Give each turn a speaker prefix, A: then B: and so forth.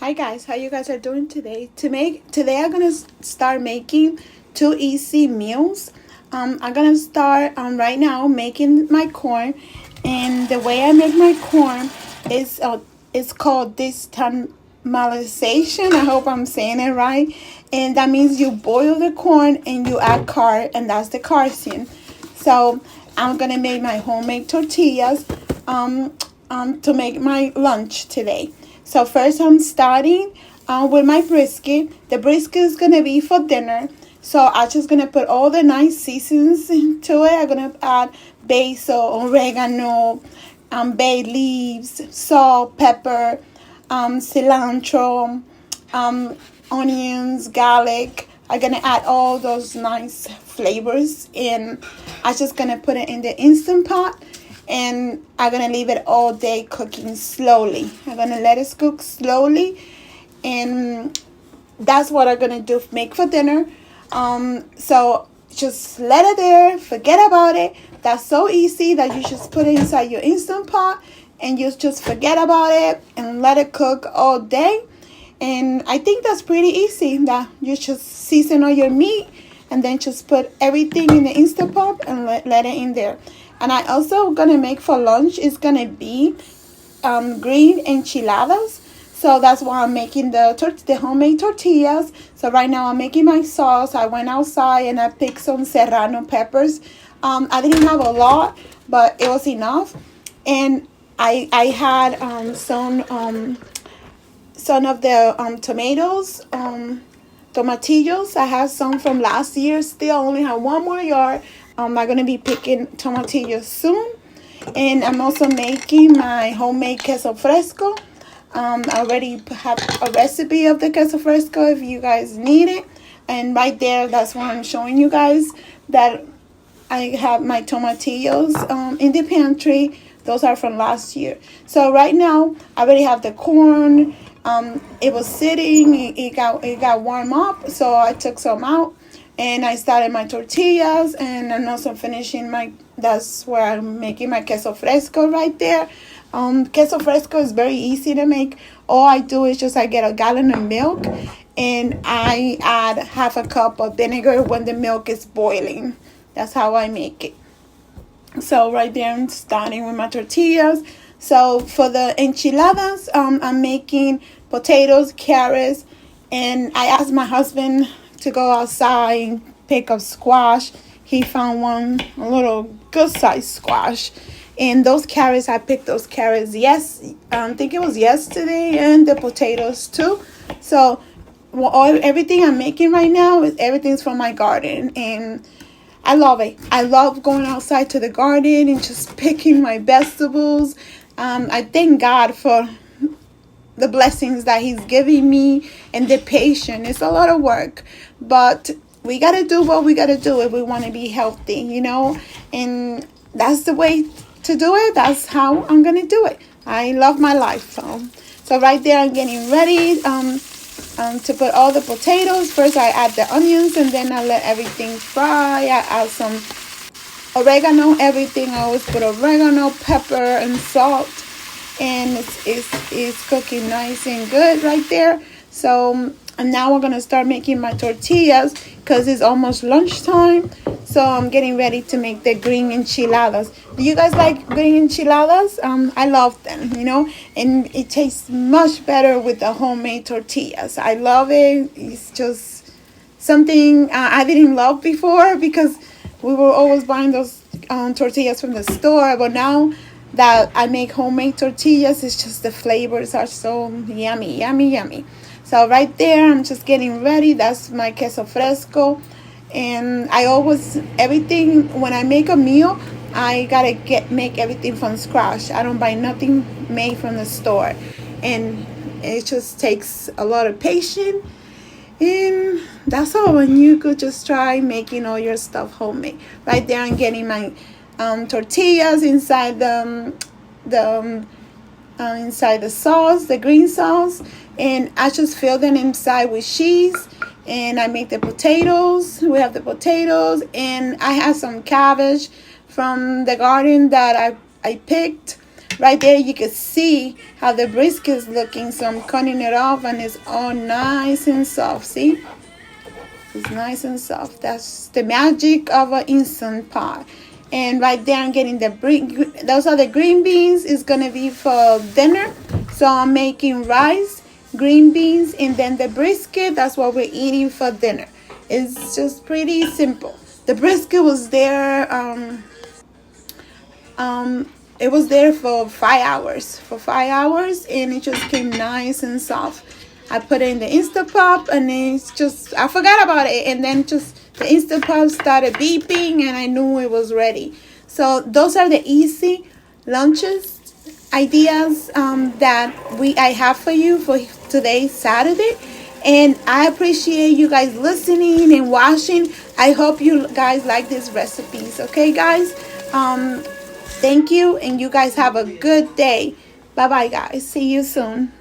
A: Hi guys, how you guys are doing today? Today I'm gonna start making two easy meals. I'm gonna start right now making my corn, and the way I make my corn is it's called nixtamalization. I hope I'm saying it right, and that means you boil the corn and you add card, and that's the carcine. So I'm gonna make my homemade tortillas to make my lunch today. So first I'm starting with my brisket. The brisket is going to be for dinner. So I'm just going to put all the nice seasons into it. I'm going to add basil, oregano, bay leaves, salt, pepper, cilantro, onions, garlic. I'm going to add all those nice flavors in. I'm just going to put it in the Instant Pot. And I'm going to leave it all day cooking slowly. I'm going to let it cook slowly. And that's what I'm going to do, make for dinner. So just let it there. Forget about it. That's so easy that you just put it inside your Instant Pot. And you just forget about it and let it cook all day. And I think that's pretty easy. That you just season all your meat. And then just put everything in the Instant Pot and let it in there. And I also gonna make for lunch is gonna be green enchiladas. So that's why I'm making the homemade tortillas. So right now I'm making my sauce. I went outside and I picked some serrano peppers. I didn't have a lot, but it was enough. And I had some of the tomatoes, tomatillos. I have some from last year still. I only have one more yard. I'm going to be picking tomatillos soon. And I'm also making my homemade queso fresco. I already have a recipe of the queso fresco if you guys need it. And right there, that's what I'm showing you guys, that I have my tomatillos in the pantry. Those are from last year. So right now, I already have the corn. It was sitting. It got warm up, so I took some out. And I started my tortillas, and I'm also finishing that's where I'm making my queso fresco right there. Queso fresco is very easy to make. All I do is I get a gallon of milk, and I add half a cup of vinegar when the milk is boiling. That's how I make it. So right there, I'm starting with my tortillas. So for the enchiladas, I'm making potatoes, carrots, and I asked my husband to go outside and pick up squash. He found a little good sized squash. And those carrots, I picked those carrots, I think it was yesterday, and the potatoes too. So everything I'm making right now, everything's from my garden. And I love it. I love going outside to the garden and just picking my vegetables. I thank God for the blessings that he's giving me and the patience. It's a lot of work, but we got to do what we got to do if we want to be healthy, and that's the way to do it. That's how I'm going to do it. I love my life. So right there, I'm getting ready to put all the potatoes. First, I add the onions, and then I let everything fry. I add some oregano, everything. I always put oregano, pepper, and salt. And it's cooking nice and good right there. So and now we're going to start making my tortillas because it's almost lunchtime. So I'm getting ready to make the green enchiladas. Do you guys like green enchiladas? I love them, and it tastes much better with the homemade tortillas. I love it. It's just something I didn't love before because we were always buying those tortillas from the store. But now that I make homemade tortillas, it's just the flavors are so yummy, yummy, yummy. So right there, I'm just getting ready. That's my queso fresco. And I always, everything, when I make a meal, I gotta make everything from scratch. I don't buy nothing made from the store. And it just takes a lot of patience. And that's all. And you could just try making all your stuff homemade. Right there, I'm getting my tortillas inside inside the sauce, the green sauce, and I just fill them inside with cheese. And I make the potatoes. We have the potatoes, and I have some cabbage from the garden that I picked. right there you can see how the brisket is looking. So I'm cutting it off and it's all nice and soft. See, it's nice and soft. That's the magic of an Instant Pot. And right there I'm getting those are the green beans. Is gonna be for dinner. So I'm making rice, green beans, and then the brisket. That's what we're eating for dinner. It's just pretty simple. The brisket was there it was there for 5 hours. And it just came nice and soft. I put it in the Instapot, and it's just, I forgot about it, and then just the Instapot started beeping and I knew it was ready. So those are the easy lunches ideas that I have for you for today, Saturday. And I appreciate you guys listening and watching. I hope you guys like these recipes. Okay, guys. Thank you, and you guys have a good day. Bye bye, guys. See you soon.